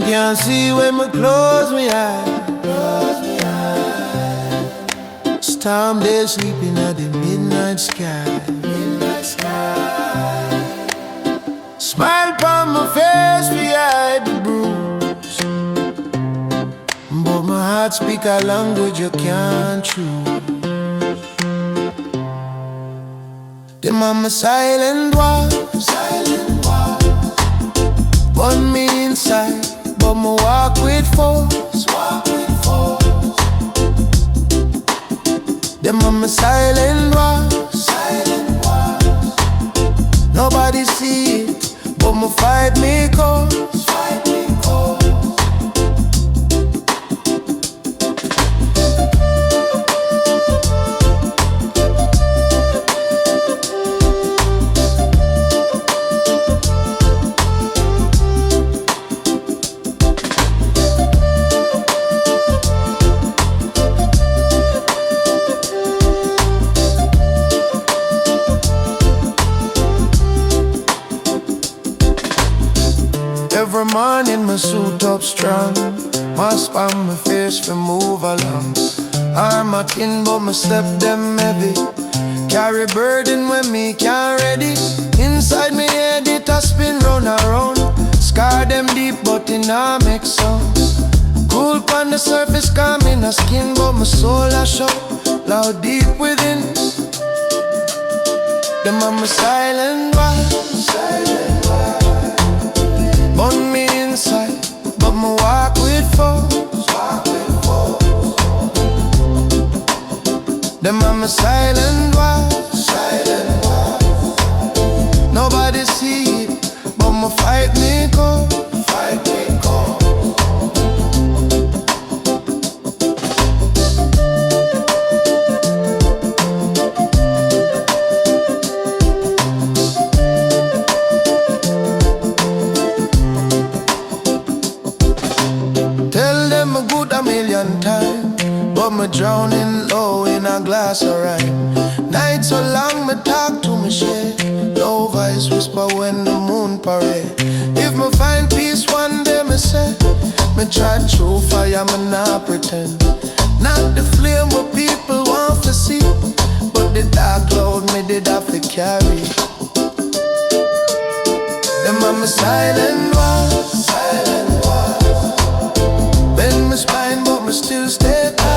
can't see when me close me eyes. Storm day sleeping at the midnight sky. Smile upon my face, we hide the bruise, but my heart speak a language you can't choose. Them on my silent walk, burn me inside, but me walk with force. Them on my silent walk, nobody see it, but me fight me cause. Every morning my suit up strong, mask on my face for move along. Arm a thin but my step them heavy, carry burden when me can't ready. Inside me head it a spin round and round, scar them deep but it not make sounds. Cool on the surface calm in the skin, but my soul a show loud deep within. Them on my silent voice, burn me inside, but me walk with force. Them on my silent voice, nobody see it, but me fight me go. Tell them a good a million times, but me drowning low in a glass of rhyme. Night so long me talk to me shade, low voice whisper when the moon parade. If me find peace one day me say, me try through fire me not pretend. Not the flame what people want to see, but the dark cloud me did have to carry. Them on my silent walls, bend my spine but me still stay tight.